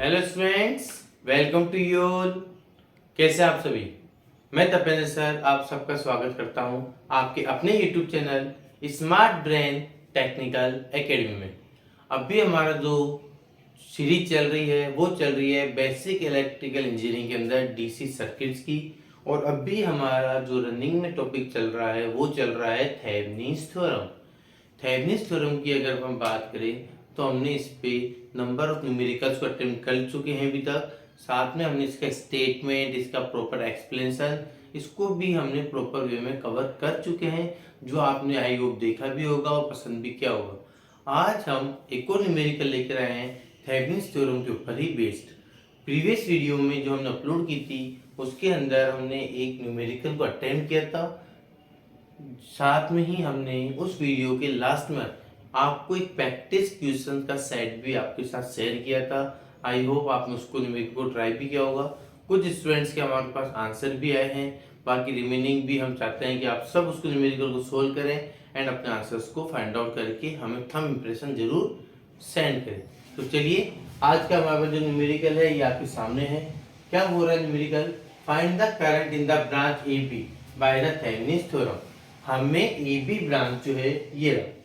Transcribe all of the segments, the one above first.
Hello students, welcome to you all. कैसे आप सभी? मैं तपेंद्र सर आप सबका स्वागत करता हूं आपके अपने YouTube channel smart brain technical academy में। अभी हमारा जो सीरीज चल रही है वो चल रही है बेसिक इलेक्ट्रिकल इंजीनियरिंग के अंदर डीसी सर्किट्स की। और अभी हमारा जो रनिंग में टॉपिक चल रहा है वो चल रहा है थेवेनिन्स थ्योरम। थेवेनिन्स थ्योरम की अगर हम बात करें तो हमने इस पे नंबर ऑफ न्यूमेरिकल्स को अटेम्प्ट कर चुके हैं अभी तक। साथ में हमने इसका स्टेटमेंट, इसका प्रॉपर एक्सप्लेनेशन, इसको भी हमने प्रॉपर वे में कवर कर चुके हैं, जो आपने आई होप देखा भी होगा और पसंद भी किया होगा। आज हम एक और न्यूमेरिकल लेकर आए हैं थेवेनिन्स थ्योरम के ऊपर ही बेस्ड। प्रीवियस वीडियो में जो हमने अपलोड की थी उसके अंदर हमने एक न्यूमेरिकल को अटेम्प्ट किया था। साथ में ही हमने उस वीडियो के लास्ट में आपको एक प्रैक्टिस क्वेश्चन का सेट भी आपके साथ शेयर किया था। आई होप आपने उसको न्यूमेरिकल को ट्राई भी किया होगा। कुछ स्टूडेंट्स के हमारे पास आंसर भी आए हैं, बाकी रिमेनिंग भी हम चाहते हैं कि आप सब उसको न्यूमेरिकल को सोल्व करें एंड अपने आंसर्स को फाइंड आउट करके हमें थंब इंप्रेशन जरूर सेंड करें। तो चलिए, आज का हमारा जो न्यूमेरिकल है ये आपके सामने है। क्या हो रहा है numerical? Find the current in the branch A B by the Thevenin's theorem. हमें ए बी ब्रांच जो है ये रहा,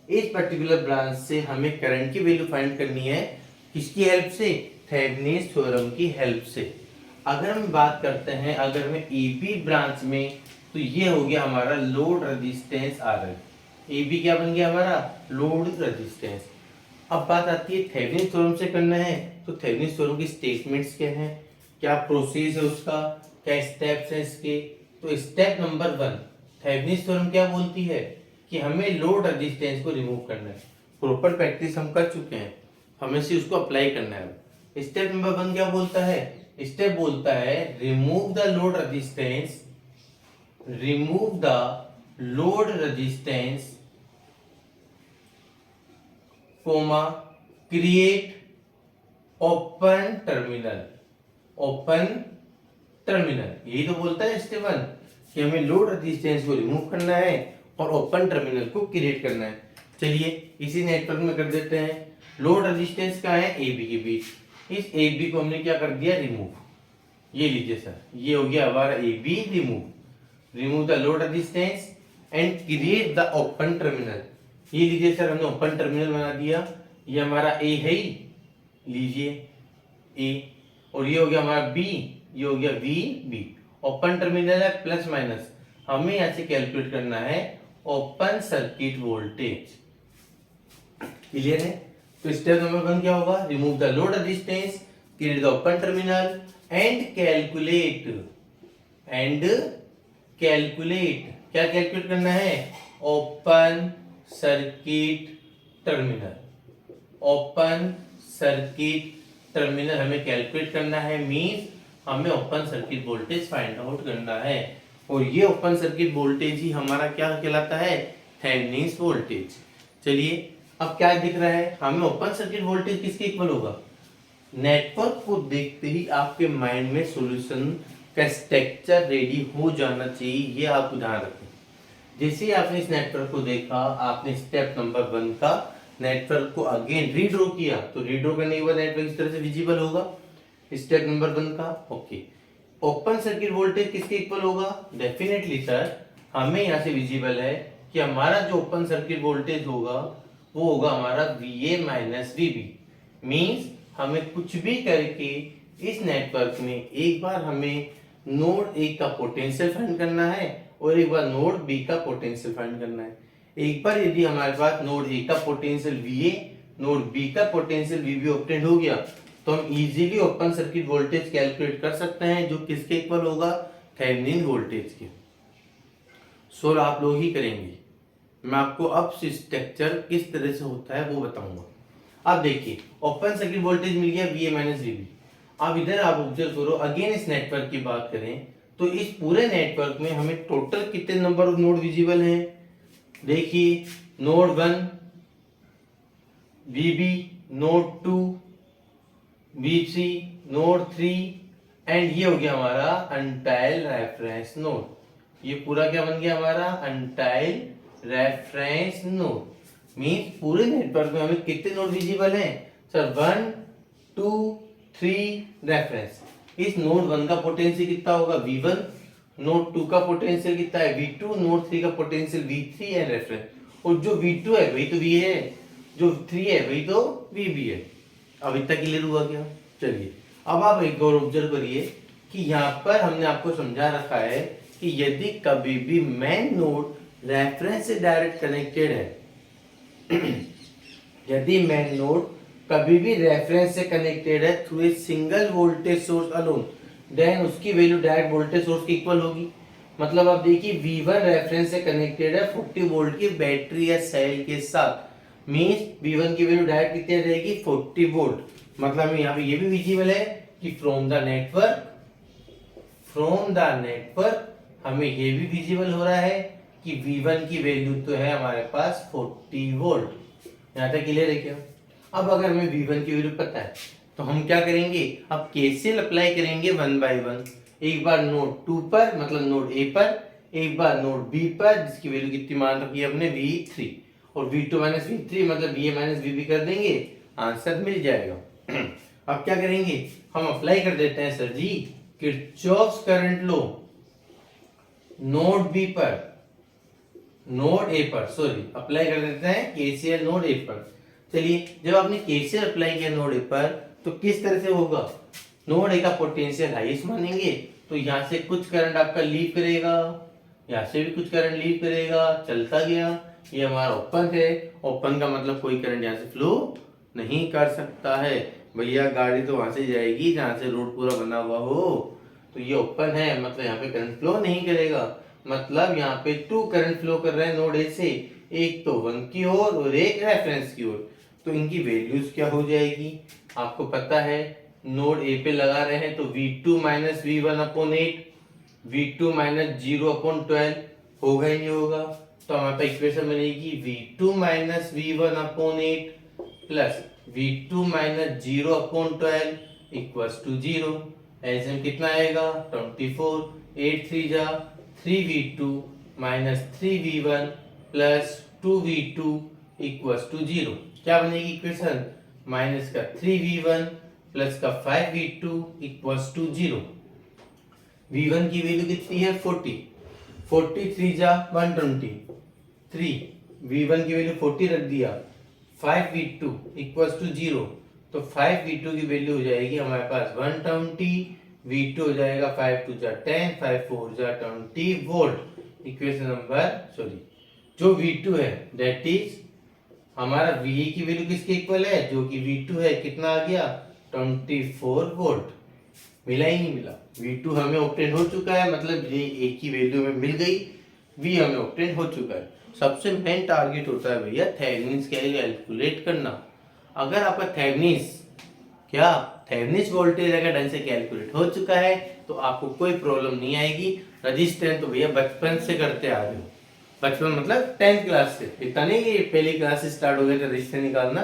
इस पर्टिकुलर ब्रांच से हमें करंट की वैल्यू फाइंड करनी है। किसकी हेल्प से? थेवेनिन्स थ्योरम की हेल्प से। अगर हम बात करते हैं, अगर हमें ए बी ब्रांच में, तो ये हो गया हमारा load resistance R L. A B क्या बन गया हमारा? Load resistance. अब बात आती है थेवेनिन्स थ्योरम से करना है, तो थेवेनिन्स थ्योरम की स्टेटमेंट्स क्या हैं, क्या प्रोसेस है उसका, क्या स्टेप्स हैं इसके। तो स्टेप नंबर 1, थेवेनिन्स थ्योरम क्या बोलती है कि हमें लोड रेजिस्टेंस को रिमूव करना है। प्रॉपर प्रैक्टिस हम कर चुके हैं, हमें से उसको अप्लाई करना है। स्टेप नंबर 1 क्या बोलता है? स्टेप बोलता है remove the load resistance, remove the load resistance comma create open terminal. Open terminal, यही तो बोलता है स्टेप 1 कि हमें लोड रेजिस्टेंस को रिमूव करना है और ओपन टर्मिनल को क्रिएट करना है। चलिए इसी नेटवर्क में कर देते हैं। लोड रेजिस्टेंस का है ए बी के बीच, इस ए बी को हमने क्या कर दिया? रिमूव। ये लीजिए सर, ये हो गया हमारा A be remove. Remove the load resistance and create the open terminal. ये लीजिए सर, हमने ओपन टर्मिनल बना दिया। ये हमारा ए है ही, लीजिए ए, और ये हो गया हमारा बी, ये हो गया वी बी। ओपन टर्मिनल है प्लस माइनस, हमें यहां से कैलकुलेट करना है ओपन सर्किट वोल्टेज। क्लियर है? तो स्टेप नंबर 1 क्या होगा? Remove the load resistance, create the open terminal and calculate. क्या कैलकुलेट करना है? Open circuit terminal. Open circuit terminal हमें कैलकुलेट करना है, मींस हमें open circuit voltage find out करना है। और ये ओपन सर्किट वोल्टेज ही हमारा क्या कहलाता है? Thevenin's voltage. चलिए अब क्या दिख रहा है हमें? ओपन सर्किट वोल्टेज किसके इक्वल होगा? नेटवर्क को देखते ही आपके माइंड में सॉल्यूशन का स्ट्रक्चर रेडी हो जाना चाहिए, ये आप ध्यान रखें। जैसे ही आपने इस नेटवर्क को देखा, आपने स्टेप नंबर 1 का नेटवर्क को अगेन रीड्रॉ किया, तो रीड्रॉ करने के बाद नेटवर्क इस तरह से विजिबल होगा स्टेप नंबर 1 का। ओके, ओपन सर्किट वोल्टेज किसके इक्वल होगा? डेफिनेटली सर, हमें यहाँ से विजिबल है कि हमारा जो ओपन सर्किट वोल्टेज होगा वो होगा हमारा VA माइनस VB। मीन्स हमें कुछ भी करके इस नेटवर्क में एक बार हमें नोड ए का पोटेंशियल फाइंड करना है और एक बार नोड बी का पोटेंशियल फाइंड करना है। एक बार यदि हमारे पास नोड ए का पोटेंशियल VA, नोड बी का पोटेंशियल VB ऑब्टेन हो गया, तो हम easily open circuit voltage calculate कर सकते हैं, जो किसके इक्वल होगा? थेवेनिन वोल्टेज के। सोल्व आप लोग ही करेंगे, मैं आपको अब स्ट्रक्चर किस तरह से होता है वो बताऊंगा। अब देखिए, ओपन सर्किट वोल्टेज मिल गया VA माइनस VB। अब इधर आप ऑब्जर्व करो, अगेन इस नेटवर्क की बात करें तो इस पूरे नेटवर्क में हमें टोटल कितने नंबर ऑफ नोड विजिबल हैं? देखिए, node 1 VB, node 2 VC, node 3 and ये हो गया हमारा अनटाइल रेफरेंस नोड। ये पूरा क्या बन गया हमारा? अनटाइल रेफरेंस नोड। मींस पूरे नेटवर्क में हमें कितने नोड विजिबल हैं सर? 1 2 3 रेफरेंस। इस नोड 1 का पोटेंशियल कितना होगा V1, नोड 2 का पोटेंशियल कितना है V2, नोड 3 का पोटेंशियल V3 एंड रेफरेंस। और जो V2 है वही तो V है, जो 3 है वही तो VB है। अब इतना क्लियर हुआ क्या? चलिए अब आप एक और ऑब्जर्व करिए कि यहाँ पर हमने आपको समझा रखा है कि यदि कभी भी मेन नोड रेफरेंस से डायरेक्ट कनेक्टेड है यदि मेन नोड कभी भी रेफरेंस से कनेक्टेड है through a single voltage source alone, then उसकी वैल्यू डायरेक्ट वोल्टेज सोर्स की इक्वल होगी। मतलब आप देखिए V1 रेफरेंस से कनेक्टेड है 40 वोल्ट की बैटरी या सेल के साथ, मींस V1 की वैल्यू डायरेक्ट कितनी रहेगी 40 वोल्ट। मतलब यहाँ पे ये भी विजिबल है कि फ्रॉम द नेटवर्क हमें ये भी विजिबल हो रहा है कि V1 की वैल्यू तो है हमारे पास 40 वोल्ट। यहाँ तक क्लियर है क्या? अब अगर हमें V1 की वैल्यू पता है तो हम क्या करेंगे, अब केसीएल अप्लाई करेंगे 1 बाय 1। एक बार नोड 2 पर मतलब नोड ए पर, एक बार नोड बी पर जिसकी वैल्यू कितनी मान रखी है हमने V3, और V2 माइनस V3 मतलब VA माइनस VB कर देंगे, आंसर मिल जाएगा। अब क्या करेंगे, हम अप्लाई कर देते हैं sir ji Kirchhoff's current law node B पर, नोड ए पर सॉरी अप्लाई कर देते हैं केसीएल नोड ए पर। चलिए जब आपने केसीएल अप्लाई किया नोड ए पर तो किस तरह से होगा, नोड ए का पोटेंशियल हाईएस्ट मानेंगे तो यहाँ से कुछ करंट आपका लीव करेगा, यहाँ से भी कुछ करंट लीव करेगा, चलता गया। ये हमारा ओपन है, ओपन का मतलब कोई करंट यहाँ से फ्लो नहीं कर सकता है। भैया गाड़ी तो वहां से जाएगी जहां से रोड पूरा बना हुआ हो, तो ये ओपन है मतलब यहाँ पे करंट फ्लो नहीं करेगा। मतलब यहाँ पे 2 करंट फ्लो कर रहे हैं नोड ए से, एक तो 1 की ओर और एक रेफरेंस की ओर। तो इनकी वैल्यूज क्या हो जाएगी, आपको पता है नोड ए पे लगा रहे हैं तो V2 minus V1 upon 8, V2 minus 0 upon 12 होगा ही नहीं होगा। तो हमारे पास इक्वेशन बनेगी V2 minus V1 upon 8 plus V2 minus 0 upon 12 equals to 0। ऐसे में कितना आएगा 24, 8 3 जा 3V2 minus 3V1 plus 2V2 equals to 0। क्या बनेगी इक्वेशन, माइनस का 3V1 प्लस का 5V2 इक्वल्स टू 0। V1 की वैल्यू कितनी है 40, 43 जा 123, V1 की वैल्यू 40 रख दिया, 5V2 इक्वल्स टू 0। तो 5V2 की वैल्यू हो जाएगी हमारे पास 120, V2 हो जाएगा 5 2 जा 10, 5 4 जा 20 वोल्ट। इक्वेशन नंबर सॉरी जो V2 है दैट इज हमारा VA की वैल्यू किसके इक्वल है, जो कि V2 है, कितना आ गया 24 वोल्ट। मिला ही नहीं मिला, V2 हमें ऑब्टेन हो चुका है, मतलब ये A की वैल्यू में मिल गई, V हमें ऑब्टेन हो चुका है। सबसे मेन टारगेट होता है भैया थेवेनिन कैलकुलेट करना। अगर आपका थेवेनिन वोल्टेज अगर ढंग से कैलकुलेट हो चुका है तो आपको कोई प्रॉब्लम नहीं आएगी। रजिस्टेंस तो भैया बचपन से करते आ रहे हो, बचपन मतलब 10th क्लास से, इतना नहीं कि पहली क्लास से स्टार्ट हो गया था रजिस्टेंस निकालना,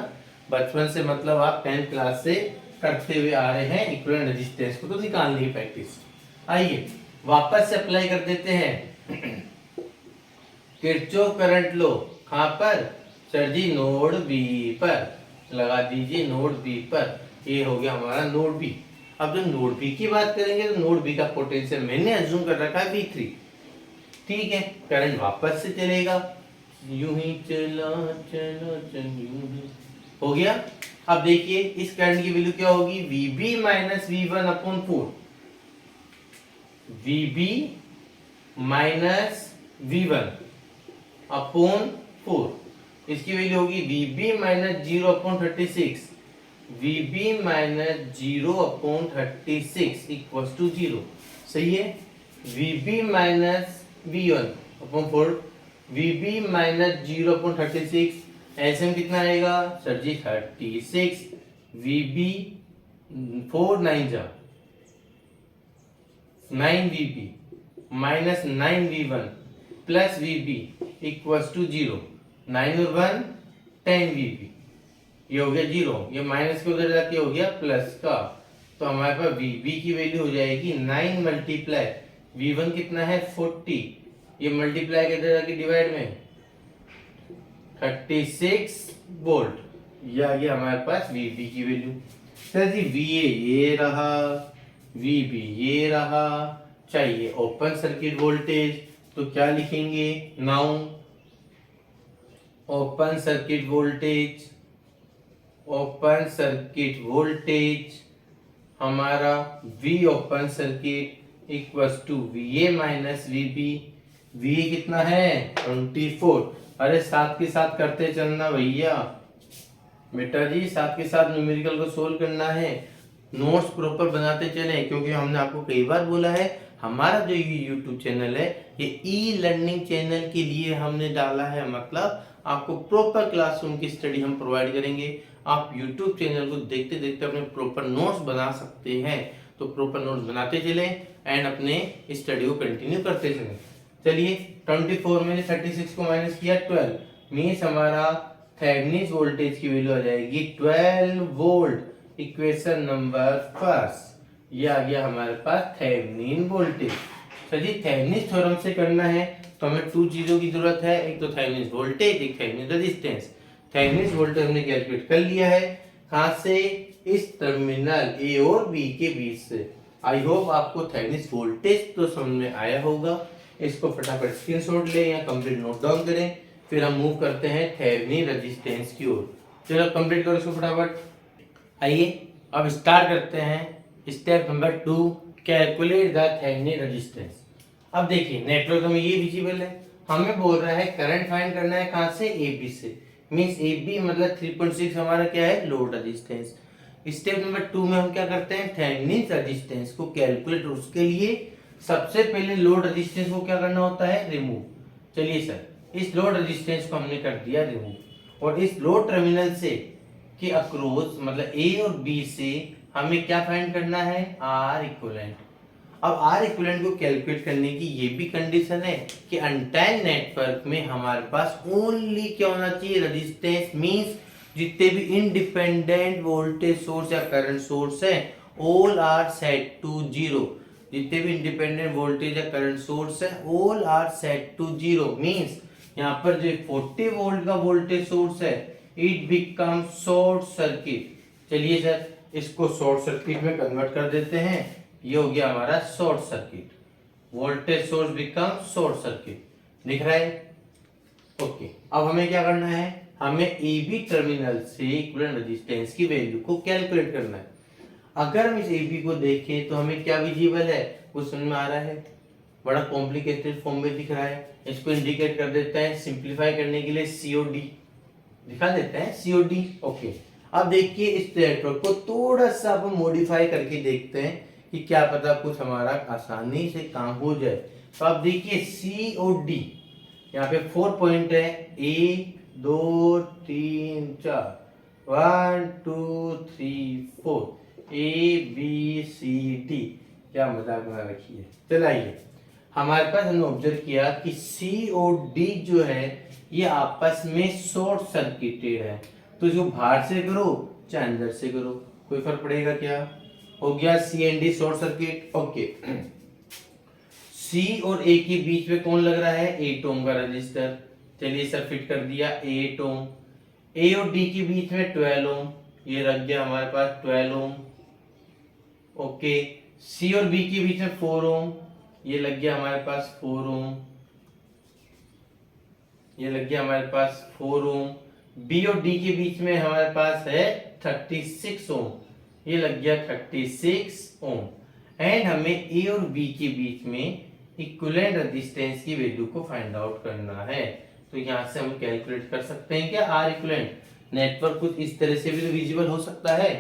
बचपन से मतलब आप 10th क्लास से करते हुए आ रहे हैं इक्विवेलेंट रेजिस्टेंस को तो निकालने की प्रैक्टिस। आइए वापस से अप्लाई कर देते हैं किरचॉफ करंट लॉ, कहां पर सर जी नोड बी पर लगा दीजिए, नोड बी पर। ये हो गया हमारा नोड बी। अब जब नोड बी की बात करेंगे तो नोड बी का पोटेंशियल मैंने अज्यूम कर रखा है V3, ठीक है। करंट वापस से चलेगा, यूं ही चला चला चल यूं ही हो गया। अब देखिए इस करंट की वैल्यू क्या होगी, VB minus V1 upon 4, VB minus V1 upon 4। इसकी वैल्यू होगी VB minus 0 upon 36, VB minus 0 upon 36 equals to 0। सही है, VB minus V1 upon 4, VB minus 0 upon 36, ऐसे में कितना आएगा सर जी 36, VB 4 9 जा 9VB minus 9V1 plus VB equals to 0, 9 और 1 10VB, ये हो गया 0, ये माइनस के उधर जाके हो गया प्लस का। तो हमारे पास VB की वैल्यू हो जाएगी 9 मल्टीप्लाई V1 कितना है 40, ये मल्टीप्लाई के इधर जाके डिवाइड में 36 वोल्ट, ये आ गया हमारे पास VB की वैल्यू। सर जी VA ये रहा, VB ये रहा, चाहिए ओपन सर्किट वोल्टेज, तो क्या लिखेंगे now open circuit voltage, open circuit voltage हमारा V open circuit equals to VA minus VB। VA कितना है 24। अरे साथ के साथ करते चलना भैया, बेटा जी साथ के साथ न्यूमेरिकल को सोल्व करना है, नोट्स प्रॉपर बनाते चले, क्योंकि हमने आपको कई बार बोला है हमारा जो ये यूट्यूब चैनल है ये ई लर्निंग चैनल के लिए हमने डाला है, मतलब आपको प्रॉपर क्लासरूम की स्टडी हम प्रोवाइड करेंगे। आप यूट्यूब चैनल को देखते देखते अपने प्रॉपर नोट्स बना सकते हैं, तो प्रॉपर नोट्स बनाते चले एंड अपने स्टडी को कंटिन्यू करते चले। चलिए 24 में 36 को माइनस किया 12, मीन्स हमारा थेवेनिन वोल्टेज की वैल्यू आ जाएगी 12 वोल्ट। इक्वेशन नंबर फर्स्ट ये आ गया हमारे पास थेवेनिन वोल्टेज। चलिए थेवेनिन थ्योरम से करना है तो हमें 2 चीजों की जरूरत है, एक तो थेवेनिन वोल्टेज, एक थेवेनिन रेजिस्टेंस। थेवेनिन वोल्टेज हमने कैलकुलेट कर लिया है, कहां से, इस टर्मिनल ए और बी के बीच से। आई होप आपको थेवेनिन वोल्टेज तो समझ में आया होगा। इसको फटाफट स्क्रीनशॉट लें या कंप्लीट नोट डाउन करें, फिर हम मूव करते हैं थेवेनिन रेजिस्टेंस की ओर। चलो कंप्लीट करो इसको फटाफट। आइए अब स्टार्ट करते हैं step number 2, calculate the Thevenin resistance. अब देखिए नेटवर्क में ये विजिबल है, हमें बोल रहा है करंट फाइंड करना है कहां से, AB से, मींस AB मतलब 3.6 हमारा क्या है लोड रेजिस्टेंस। स्टेप नंबर 2 में हम क्या करते हैं थेवेनिन रेजिस्टेंस को कैलकुलेट, उसके लिए सबसे पहले लोड रेजिस्टेंस को क्या करना होता है रिमूव। चलिए सर इस लोड रेजिस्टेंस को हमने कर दिया रिमूव, और इस लोड टर्मिनल से के अक्रॉस मतलब A और B से हमें क्या फाइंड करना है R इक्विवेलेंट। अब R इक्विवेलेंट को कैलकुलेट करने की ये भी कंडीशन है कि अनटाइम नेटवर्क में हमारे पास ओनली क्या होना चाहिए रेजिस्टेंस, मींस जितने भी इंडिपेंडेंट वोल्टेज सोर्स या करंट सोर्स है all are set to zero. जितने भी इंडिपेंडेंट वोल्टेज या करंट सोर्स है all are set to zero, means यहाँ पर जो 40 वोल्ट का वोल्टेज सोर्स है इट बिकम शॉर्ट सर्किट। चलिए सर इसको शॉर्ट सर्किट में कन्वर्ट कर देते हैं, ये हो गया हमारा short circuit, voltage source become short circuit, दिख रहा है। ओके अब हमें क्या करना है, हमें AB टर्मिनल से इक्विवेलेंट रेजिस्टेंस की वैल्यू को कैलकुलेट करना है। अगर हम इस AB को देखें तो हमें क्या विजिबल है वो समझ में आ रहा है, बड़ा कॉम्प्लिकेटेड फॉर्म में दिख रहा है। इसको इंडिकेट कर देते हैं सिंपलीफाई करने के लिए COD दिखा देते हैं COD। ओके अब देखिए इस नेटवर्क को थोड़ा सा अपन मॉडिफाई करके देखते हैं कि क्या पता कुछ हमारा आसानी से काम हो जाए। तो आप देखिए COD यहाँ पे 4 पॉइंट है, 1 2 3 4 1 2 3 4 ABCD, क्या मजाक बना रखी है। चलाइए हमारे पास हमने ऑब्जर्व किया कि COD जो है ये आपस में शॉर्ट सर्किटेड है, तो इसको बाहर से करो चाहे अंदर से करो कोई फर्क पड़ेगा क्या, हो गया C and D short circuit. Okay C और A के बीच में कौन लग रहा है 8 ओम का रजिस्टर, चलिए सर फिट कर दिया 8 ओम। A और D के बीच में 12 ओम, ये रख गया हमारे पास 12 ओम। ओके C और B के बीच में 4 ओम, ये लग गया हमारे पास 4 ओम, ये लग गया हमारे पास 4 ओम। B और D के बीच में हमारे पास है 36 ओम, ये लग गया 36 ओम। एंड हमें A और B के बीच में इक्विवेलेंट रेजिस्टेंस की वैल्यू को फाइंड आउट करना है, तो यहाँ से हम कैलकुलेट कर सकते हैं क्या R इक्विवेलेंट। नेटवर्क कुछ इस तरह से भी तो विजिबल हो सकता है,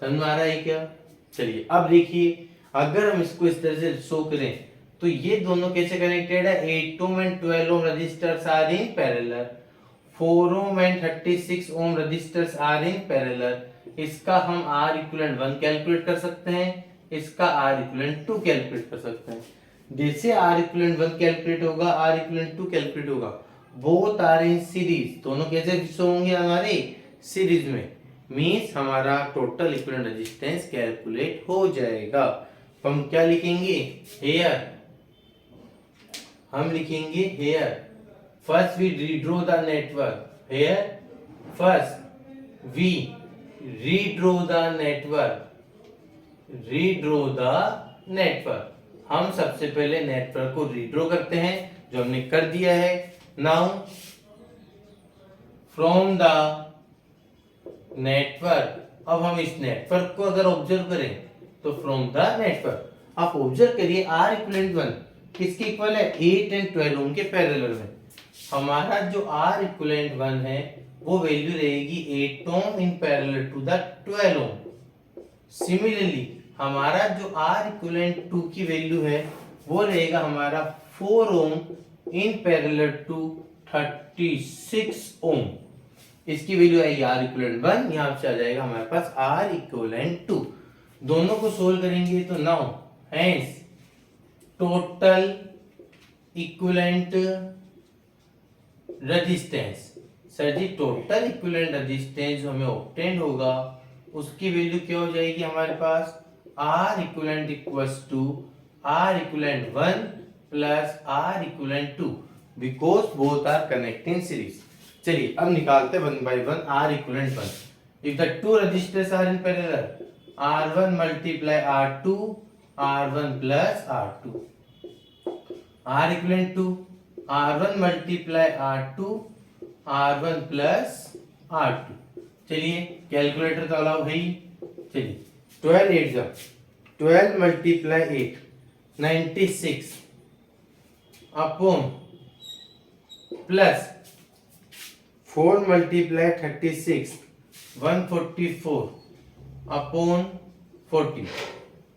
समझ में आ रहा है क्या। चलिए अब देखिए अगर हम इसको इस तरह से शो करें तो ये दोनों कैसे कनेक्टेड है, 8 ohm and 12 ohm resistors are in parallel, 4 ohm and 36 ohm resistors are in parallel. इसका हम R इक्विवेलेंट 1 कैलकुलेट कर सकते हैं, इसका R इक्विवेलेंट 2 कैलकुलेट कर सकते हैं। जैसे R इक्विवेलेंट 1 कैलकुलेट होगा R इक्विवेलेंट 2 कैलकुलेट होगा, बोथ आर इन सीरीज, दोनों कैसे शो होंगे हमारे सीरीज में, मींस हमारा टोटल इक्विवेलेंट रेजिस्टेंस कैलकुलेट हो जाएगा। तो हम क्या लिखेंगे हियर, हम लिखेंगे here first we redraw the network, here first we redraw the network. हम सबसे पहले नेटवर्क को रीड्रो करते हैं, जो हमने कर दिया है। नाउ फ्रॉम द नेटवर्क, अब हम इस नेटवर्क को अगर ऑब्जर्व करें तो फ्रॉम द नेटवर्क आप ऑब्जर्व करिए R इक्वलेंट 1 किसके इक्वल है, 8 एंड 12 ओम के पैरेलल में। हमारा जो R इक्वलेंट 1 है वो वैल्यू रहेगी 8 ohm in parallel to the 12 ohm. Similarly हमारा जो R इक्वलेंट 2 की वैल्यू है वो रहेगा हमारा 4 ओम इन पैरेलल टू 36 ओम। इसकी वैल्यू आएगी R इक्वलेंट 1, यहाँ से आ जाएगा हमारे पास R इक्वलेंट 2। दोनों को सोल्व करेंगे तो now hence total equivalent resistance, sir ji total equivalent resistance हमें ऑब्टेन होगा, उसकी वैल्यू क्या हो जाएगी हमारे पास, R equivalent equals to R equivalent 1 plus R equivalent 2 because both are connecting series. चलिए अब निकालते हैं 1 by 1 R equivalent 1। If the two resistors are in parallel, R1 multiply R2, R1 plus R2, R equivalent to R1 multiply R2, R1 plus R2। चलिए calculator तो allow है ही। चलिए 12 8 जा 12 multiply 8 96 upon plus 4 multiply 36 144 upon 40।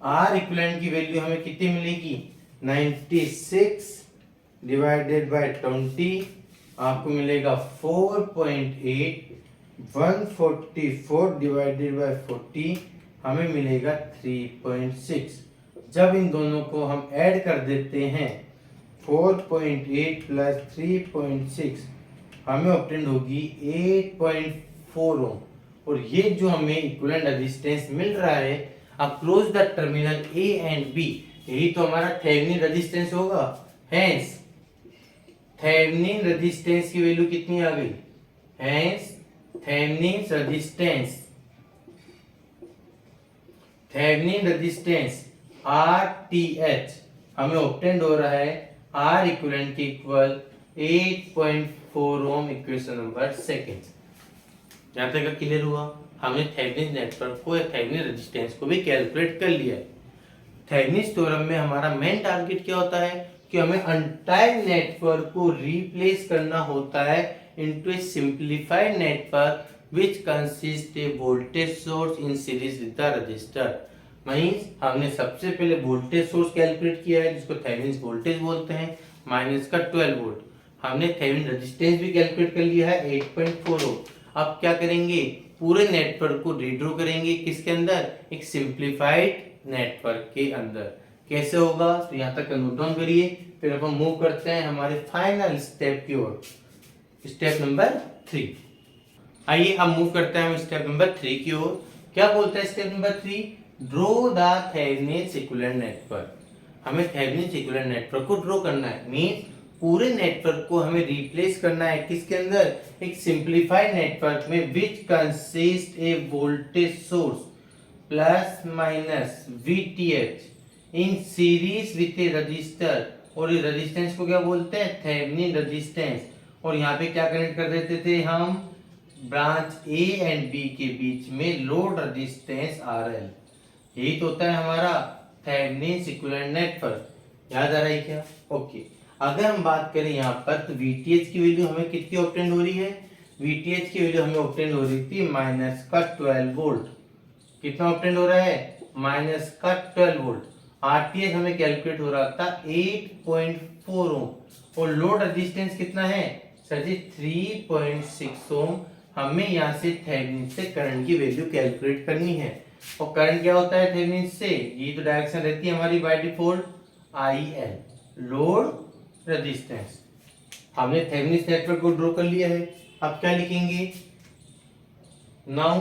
R equivalent की value हमें कितनी मिलेगी, 96 divided by 20 आपको मिलेगा 4.8, 144 डिवाइडेड बाय 40 हमें मिलेगा 3.6। जब इन दोनों को हम ऐड कर देते हैं 4.8 प्लस 3.6 हमें ऑब्टेन होगी 8.4 ओम। और ये जो हमें इक्विवेलेंट रेजिस्टेंस मिल रहा है across the terminal A and B, यही तो हमारा थेवेनिन रेजिस्टेंस होगा। हेंस थेवेनिन रेजिस्टेंस की वैल्यू कितनी आ गई, हेंस थेवेनिन रेजिस्टेंस RTH हमें ऑब्टेन हो रहा है R इक्विवेलेंट के equal 8.4 ohm. Equation number second. यहाँ तक क्लियर हुआ, हमने थेवेनिन नेटवर्क को या थेवेनिन रेजिस्टेंस को भी कैलकुलेट कर लिया है। थेवेनिन थ्योरम में हमारा मेन टारगेट क्या होता है कि हमें अनटाइड नेटवर्क को रिप्लेस करना होता है into A simplified network which consist A voltage source in series with the register. Means हमने सबसे पहले वोल्टेज सोर्स कैलकुलेट किया है जिसको थेवेनिन वोल्टेज बोलते हैं, माइनस का 12 वोल्ट। हमने थेवेनिन रेजिस्टेंस भी कैलकुलेट कर लिया है 8.4 ओम। अब क्या करेंगे, पूरे नेटवर्क को रीड्रो करेंगे किसके अंदर, एक सिंपलीफाइड नेटवर्क के अंदर। कैसे होगा तो यहाँ तक नोट डाउन करिए, फिर अपन मूव करते हैं हमारे फाइनल स्टेप की ओर, स्टेप नंबर 3। आइए अब मूव करते हैं हम स्टेप नंबर 3 की ओर। क्या बोलता है step number 3, draw the Thevenin equivalent network. हमें थेवेनिन इक्विवेलेंट नेटवर्क को ड्रॉ करना है, मींस पूरे नेटवर्क को हमें रिप्लेस करना है किसके अंदर, एक सिंपलीफाइड नेटवर्क में which consist A voltage source plus minus VTH in series with A register. और ये रेजिस्टेंस को क्या बोलते हैं, थेवेनिन रेजिस्टेंस। और यहाँ पे क्या कनेक्ट कर देते थे हम, ब्रांच A एंड B के बीच में लोड रेजिस्टेंस RL। यही तो होता है हमारा थेवेनिन इक्विवेलेंट नेटवर्क। याद आ रहा है क्या, ओके। अगर हम बात करें यहाँ पर तो VTH की वैल्यू हमें कितनी ऑब्टेन हो रही है, VTH की वैल्यू हमें ऑब्टेन हो रही थी माइनस का 12 वोल्ट। कितना ऑब्टेन हो रहा है, माइनस का 12 वोल्ट। RTH हमें कैलकुलेट हो रहा था 8.4 ओम। और लोड रेजिस्टेंस कितना है सर जी, 3.6 ओम। हमें यहाँ से थेवेनिन से करंट की वैल्यू कैलकुलेट करनी है। और करंट क्या होता है थेवेनिन से, ये तो डायरेक्शन रहती है हमारी by default IL, load resistance. हमने थेवेनिन नेटवर्क को ड्रॉ कर लिया है। अब क्या लिखेंगे, now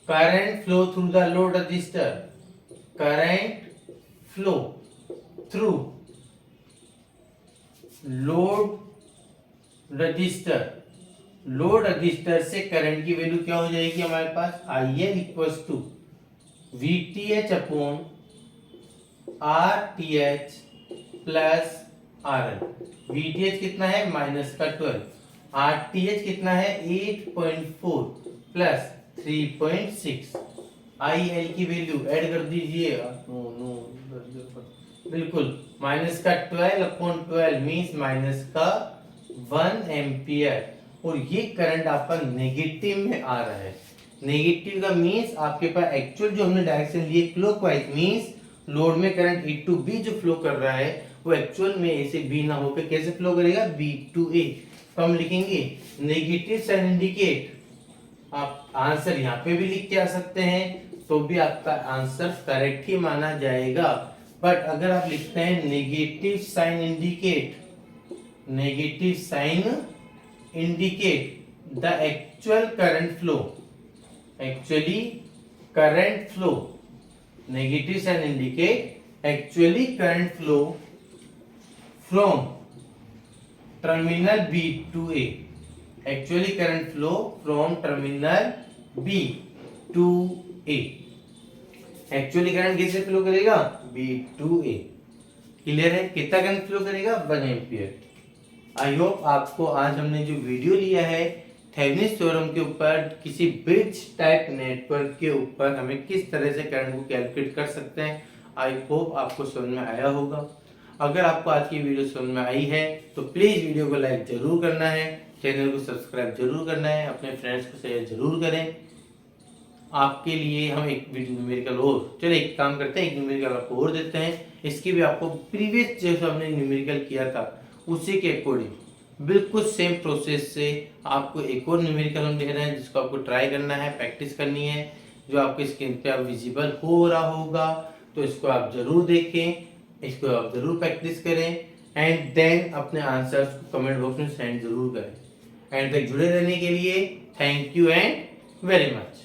current flow through the load resistor, current flow through load resistor load resistor से करंट की वैल्यू क्या हो जाएगी हमारे पास, IL equals to VTH upon RTH plus RL। VTH कितना है -12, RTH कितना है 8.4 प्लस 3.6। IL की वैल्यू ऐड कर दीजिए, बिल्कुल -12 अपॉन 12 मीन्स -1 एम्पियर, और ये करंट आपका नेगेटिव में आ रहा है। नेगेटिव का मीन्स आपके पास एक्चुअल जो हमने डायरेक्शन लिए क्लॉकवाइज, मीन्स लोड में करंट E टू B जो फ्लो कर रहा है वो एक्चुअल में A से B ना होकर कैसे फ्लो करेगा, B टू A। तो हम लिखेंगे नेगेटिव साइन इंडिकेट, आप आंसर यहाँ पे भी लिख के आ सकते हैं तो भी आपका आंसर करेक्ट ही माना जाएगा। बट अगर आप लिखते हैं negative sign indicate, negative sign indicate the actual current flow, actually current flow, negative sign indicate actually current flow from terminal B to A, actually current flow from terminal B to A। Actually current किससे flow करेगा, B to A। Clear है, कितना current flow करेगा, 1 ampere. I hope आपको आज हमने जो video लिया है थेवेनिन थ्योरम के ऊपर, किसी ब्रिज टाइप नेटवर्क के ऊपर हमें किस तरह से करंट को कैलकुलेट कर सकते हैं, आई होप आपको समझ में आया होगा। अगर आपको आज की वीडियो समझ में आई है तो प्लीज वीडियो को लाइक जरूर करना है, चैनल को सब्सक्राइब जरूर करना है, अपने फ्रेंड्स को शेयर जरूर करें। आपके लिए हम एक वीडियो न्यूमेरिकल और, चलिए एक काम करते हैं, एक न्यूमेरिकल आपको और देते हैं, इसकी भी आपको प्रीवियस जो हमने न्यूमेरिकल किया था उसी के अकॉर्डिंग बिल्कुल सेम प्रोसेस से आपको एक और न्यूमेरिकल हम दे रहे हैं जिसको आपको ट्राई करना है, प्रैक्टिस करनी है। जो आपकी स्क्रीन पे आप विजिबल हो रहा होगा तो इसको आप जरूर देखें, इसको आप जरूर प्रैक्टिस करें एंड देन अपने आंसर्स को कमेंट बॉक्स में सेंड जरूर करें। एंड तक जुड़े रहने के लिए thank you and very much.